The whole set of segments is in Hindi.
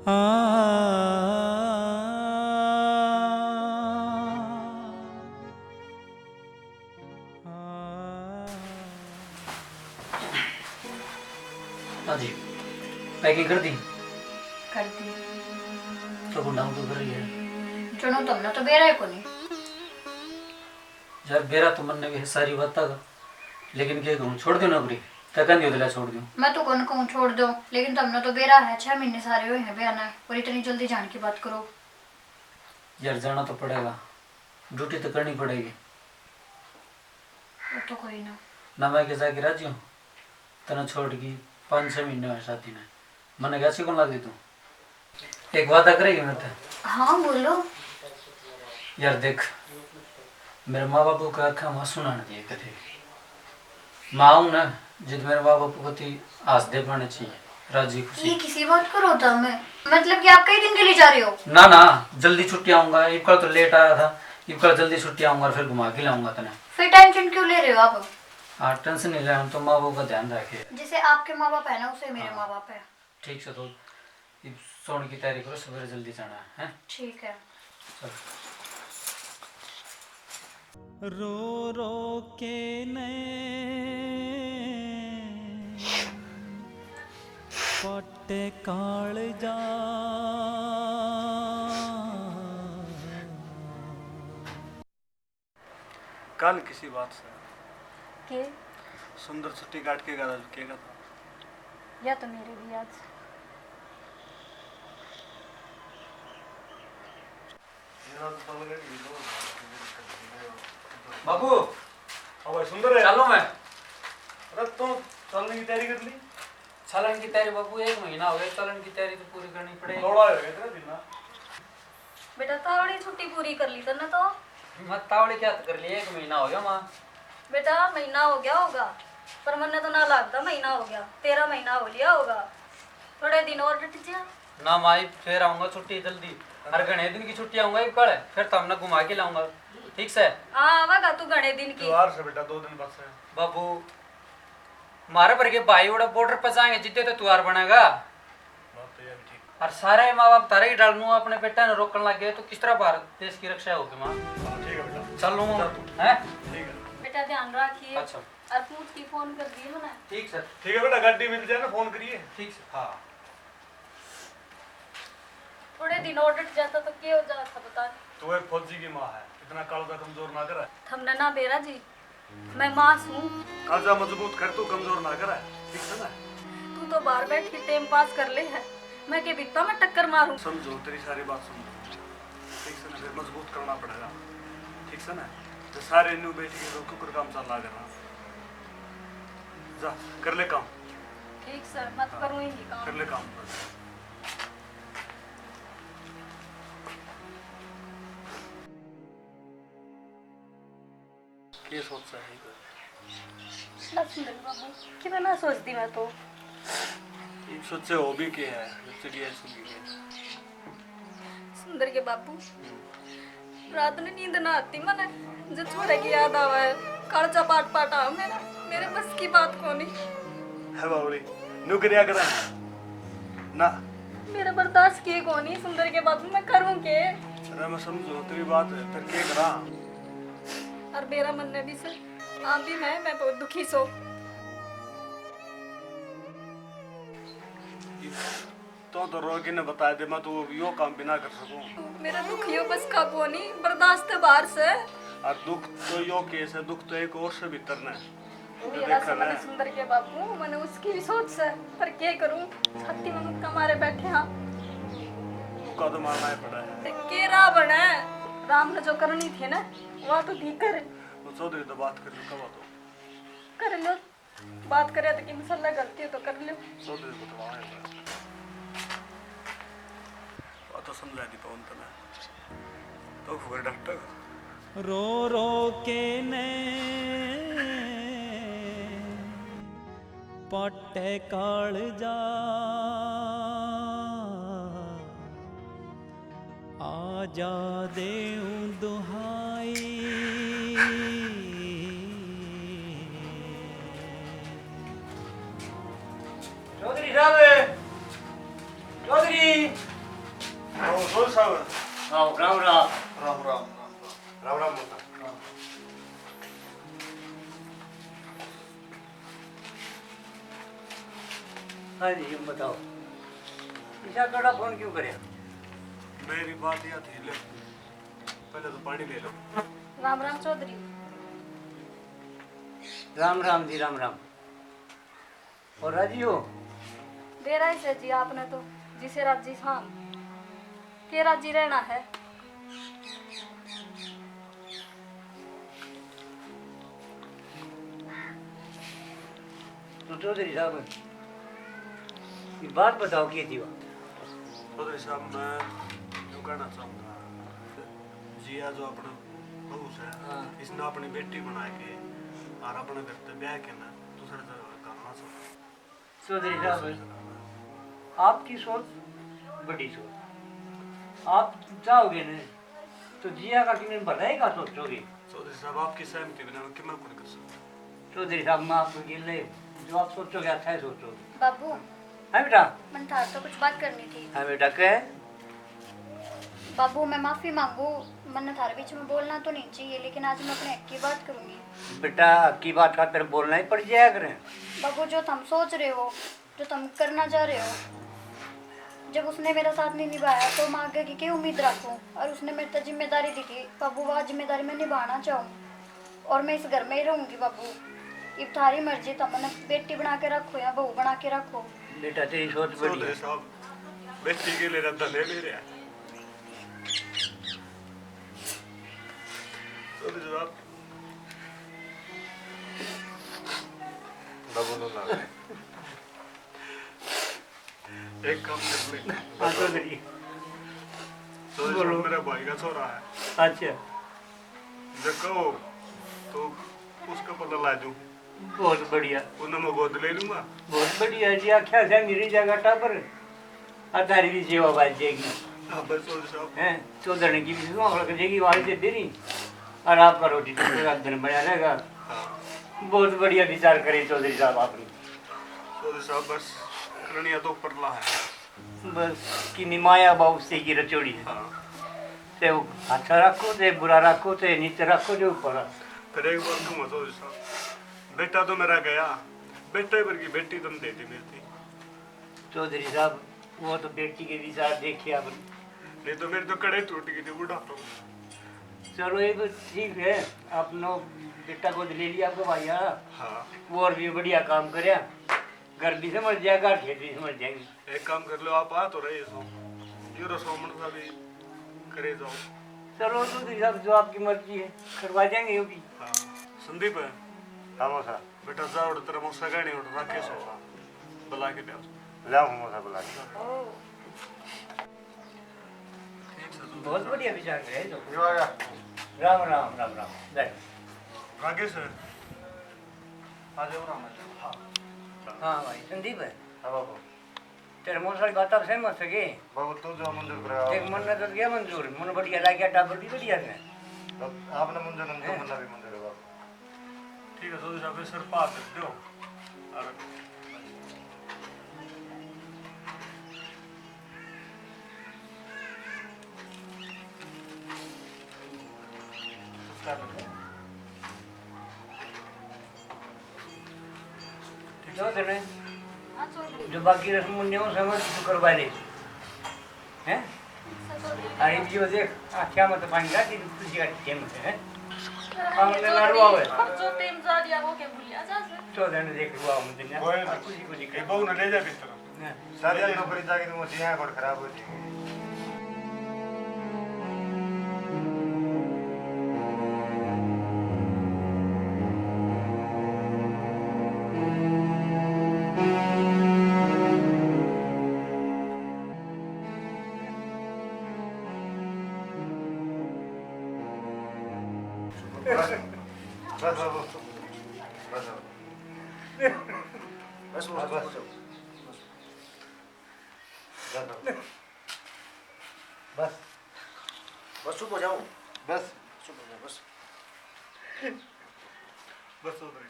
हाँ जी, पैकिंग कर दी? कर दी। तो गुंडाऊ तो कर रही है चलो तुमने तो बेरा है को नहीं यार। बेरा तो मन ने भी सारी बात था, लेकिन क्या कहूँ, छोड़ दो नौकरी तक नहीं होता, छोड़ दूँ। मैं तो कौन कहूँ छोड़ दो, लेकिन तुमने तो बेरा है, 6 महीने सारे हुए हैं बेरा है, और इतनी जल्दी जान की बात करो। यार जाना तो पड़ेगा, ड्यूटी तो करनी पड़ेगी। वो तो कोई ना। ना मैं के जाके राजी हूँ तना छोड़ की 5-6 महीने हुए शादी ने, मैंने क्या कौन लगी तू एक वादा करेगी मेरे से? हाँ बोलो। यार देख, मेरे माँ बापू का आँखा माँ सुना दिए कथे माँ हूँ ना, जिद मेरे माँ बापू को थी आज दे पाने चाहिए राजी खुशी। ये किसी बात करो था मैं, मतलब कि आप कई दिन के लिए जा रहे हो? ना ना, जल्दी छुट्टी आऊंगा, एक कल तो लेट आया था, एक कल जल्दी छुट्टी आऊंगा, फिर घुमा के लाऊंगा तने। फिर टेंशन क्यों ले रहे हो आप? हाँ टेंशन नहीं ले रहा हूँ, तो माँ बाप का ध्यान रखे। जैसे आपके माँ बाप है ना, उसे मेरे माँ बाप है। ठीक से, तो सोने की तैयारी करो, सवेरे जल्दी जाना है। ठीक है। चल। रो रो के पट्टे काल जा कल किसी बात से के सुंदर छुट्टी काट के गया था। या तो मेरे भी आज बाबू भाई सुंदर है, चलो मैं अरे तुम चलने की तैयारी कर ली? चलन की तैयारी बाबू, 1 महीना हो गया, चलन की तैयारी तो पूरी करनी पड़ेगी। थोड़ा हो गया तेरा दिन ना। बेटा तावड़ी छुट्टी पूरी कर ली तने तो। मैं तावड़े क्या कर लिया, 1 महीना हो गया माँ। बेटा महीना हो गया होगा, पर मन्ने तो ना लगता महीना हो गया, 13 महीना हो लिया होगा। थोड़े दिन और डट जा ना माई, फिर आऊंगा छुट्टी जल्दी, हर घने दिन की छुट्टी आऊंगा एक कल, फिर तो हमने घुमा के लाऊंगा, ठीक से? हाँ आवागा तू घने दिन की। त्योहार से बेटा 2 दिन बस है। बाबू मारे पर के भाई उड़ा बॉर्डर पर जाएंगे, जितने तो त्योहार बनेगा। बात तो ये भी ठीक। और सारे माँ बाप तारे ही डालू अपने बेटा ने रोकने लग गए, तो किस तरह भारत देश की रक्षा होगी माँ? हाँ ठीक है बेटा, चल लूँ चल है। ठीक है। बेटा ध्यान रखिए। अच्छा और पूछ की फोन कर दिए मैंने। ठीक सर। ठीक है बेटा, गाड़ी मिल जाए ना फोन करिए। ठीक सर। हाँ थोड़े दिन और डट जाता तो क्या हो जाता बता। तू एक फौजी की माँ है, इतना कालजा कमजोर ना करे। हमने ना बेरा जी, मैं मास हूँ। कालजा मजबूत कर, तू कमजोर ना करे, ठीक है ना? तू तो बाहर बैठ के टाइम पास कर ले है, मैं के बिता में टक्कर मारूं। समझो, तेरी सारी बात समझो, ठीक से ना? फिर मजबूत करना पड़ेगा, ठीक से ना? तो सारे न्यू बैठ के तो कुकर काम चल रहा करना, जा कर ले काम। ठीक सर, मत करूँ ही काम। कर ले काम। क्या सोच रहा है? ना सुंदर बाबू कि मैं ना सोचती, मैं तो ये सोचे हो भी क्या है, जब से लिया सुन के। सुंदर के बाबू रात में नींद ना आती मने, जो छोड़े की याद आवा है, कालचा पाट पाट आ मेरा, मेरे बस की बात को नहीं है बाबूरी, न्यू करिया करा ना। मेरा बर्दाश्त किए को नहीं सुंदर के बाबू, मैं करूँ के? अरे मैं समझो तेरी बात है, फिर क्या करा? और मेरा मन ने भी सर आप भी मैं बहुत दुखी सो। तो रोगी ने बताया दे, मैं तो यो काम भी ना कर सकूं। मेरा दुख यो बस का को नहीं, बर्दाश्त है बाहर से। और दुख तो यो केस है, दुख तो एक और से भीतर ने मेरा समझ सुंदर के बाबू, मैंने उसकी भी सोच से, पर क्या करूं, छाती में मुक्का मारे बैठे हाँ। मुक्का तो मारना ही पड़ा है। के रा बने राम ने जो करनी थी ना, वह तो ठीक कर। तो चौधरी तो बात कर लो, कब तो कर लो बात करे तो कि इंशाल्लाह गलती है तो कर लो। चौधरी को तो आए बात तो समझा दी पवन तने तो फिर डॉक्टर रो रो के पट्टे काल जा आजा देऊं दुहाई। चौधरी साहब, चौधरी चौधरी चौधरी साहब आओ राम राम। राम राम राम राम बोलता हाँ जी बताओ ईशा कड़ा फोन क्यों करे? मेरी बात यह थी ले पहले तो पानी ले लो। राम राम चौधरी। राम राम जी राम राम। और राजी हो? दे रहा है जी आपने तो जिसे राजी खान के राजी रहना है। तो चौधरी साहब ये बात बताओ क्या थी बात? चौधरी साहब मैं यूँ कहना चाहूँगा जिया जो अपना बहू है हाँ। इसने अपनी बेटी बना के और अपने घर पे ब्याह के ना दूसरे जगह करना चाहता। चौधरी साहब आपकी सोच बड़ी सोच। आप चाहोगे ना तो जिया का किन्हें बनाएगा सोचोगे? चौधरी साहब आपकी सहमति बिना मैं क्यों कुछ कर सकता। चौधरी साहब मैं आपको गिर ले जो आप सोचोगे अच्छा है सोचोगे। बाबू है बेटा? मन था तो कुछ बात करनी थी। है बेटा क्या है? बाबू मैं माफी मांगू, मन थारे बीच में बोलना तो नहीं चाहिए लेकिन आज मैं अपने हक की बात करूंगी। बेटा की बात खातर बोलना ही पड़ जाया करें। बाबू जो तुम सोच रहे हो, जो तुम करना चाह रहे हो, जब उसने मेरा साथ नहीं निभाया तो मैं आगे की क्या उम्मीद रखूं? और उसने मेरे तक जिम्मेदारी दी थी बाबू, वह जिम्मेदारी मैं निभाना चाहूँ और मैं इस घर में ही रहूंगी। बाबू अब थारी मर्जी, तुमने बेटी बना के रखो या बहू बना के रखो। बेटा तेरी सोच बड़ी चौधरी है। साहब बेटी के लिए रद्दा ले ले रहा है। चौधरी साहब एक काम कर ले। हाँ चौधरी चौधरी बोलो। साहब मेरा भाई का छोरा है, अच्छा जब कहो तो उसका पता ला दूं, बहुत बढ़िया उन्हें मैं गोद ले लूंगा। बहुत बढ़िया जी। आख्या से मेरी जगह टापर अतारी भी सेवा बाज जाएगी हाँ बस चौधरी साहब हैं। चौधरी की भी सेवा कर जाएगी वाली से देरी और आपका रोटी का दिन बना रहेगा। हाँ बहुत बढ़िया विचार करे चौधरी साहब आपने। चौधरी साहब बस करणिया तो परला है। बस कि निमाया बाबू से की रचोड़ी है। हाँ ते वो अच्छा रखो ते बुरा रखो ते नीचे रखो जो ऊपर रखो। फिर एक बार कहूँगा चौधरी साहब, बेटा तो मेरा गया, बेटे पर की बेटी तुम देती मिलती। चौधरी साहब वो तो बेटी के विचार देखिए आपने। नहीं तो मेरी तो कड़े टूट गई थी बूढ़ा तो। चलो ये तो ठीक है, अपनो बेटा को ले लिया आपको भैया। हाँ वो और भी बढ़िया काम करे, घर भी समझ जाएगा खेत भी समझ जाएंगे। एक काम कर लो, आप आ तो रहे सो यूरो सोमन सा भी करे जाओ। चलो चौधरी साहब जो आपकी मर्जी है करवा देंगे ये भी। हाँ संदीप है हाँ मौसा बेटा जा उड़ तेरा मौसा का नहीं उड़ रखे सोफा बुला के ले लाओ मौसा बुला के। बहुत बढ़िया विचार है तो। जो आ गया राम राम राम राम बैठ। राकेश है आ जाओ ना। हाँ हाँ भाई संदीप है हाँ बाबू तेरे मुँह सारी बात आप सहमत सके। बाबू तू जो मंजूर देख करेगा मन ने तो गया मंजूर, मन बढ़िया लग गया, टाबर भी बढ़िया है। आपने मंजूर नहीं तो मन्ना भी मंजूर है बाबू। ठीक है चौधरी साहब सर पार कर दो और जो तेरे हाँ चौधरी। जो बाकी रस्म मुन्ने समझ तो करवा ले हैं। अरे जो देख क्या मत पाएंगा कि तुझे का टेम है हमने लाडू आवे जो टेम जा दिया वो क्या भूलिया जा से। तो देने देख रुआ मुझे ना कोई ना। कुछ कुछ ये बहू ने ले जा किस तरह। सारी नौकरी जाके तो मुझे यहाँ कोड खराब हो जाएगी। बस बाबू बस बस बस बस बस चुप हो जाओ, बस चुप हो जाओ बस। बस चौधरी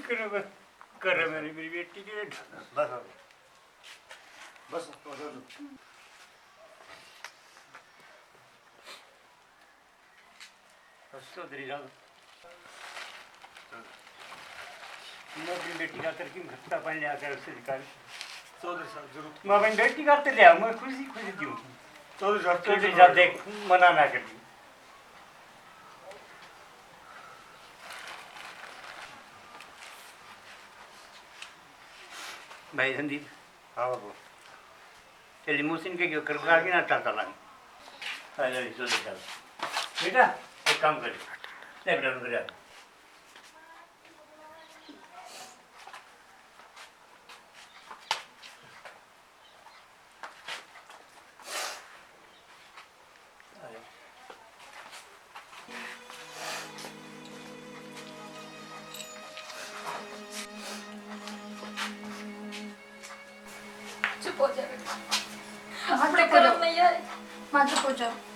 करे बस कर मेरी बेटी के बस बाबू बस तो जाओ चौधरी साहब मैं अपनी बेटी का करके घट्टा पानी आकर उससे निकाल चौधरी साहब जरूर मैं अपनी बेटी करते लिया मैं खुशी खुशी दूँ चौधरी साहब चौधरी साहब देख मना ना कर दी भाई संदीप हाँ बाबू चलिए मोहसिन के क्यों कर आगे ना टाटा लागे आ जाइए चौधरी साहब बेटा एक काम करिए ले बेटा अंदर जा चुप हो जाओ। हाँ चुप हो जाओ। नहीं यार। हाँ चुप हो जाओ।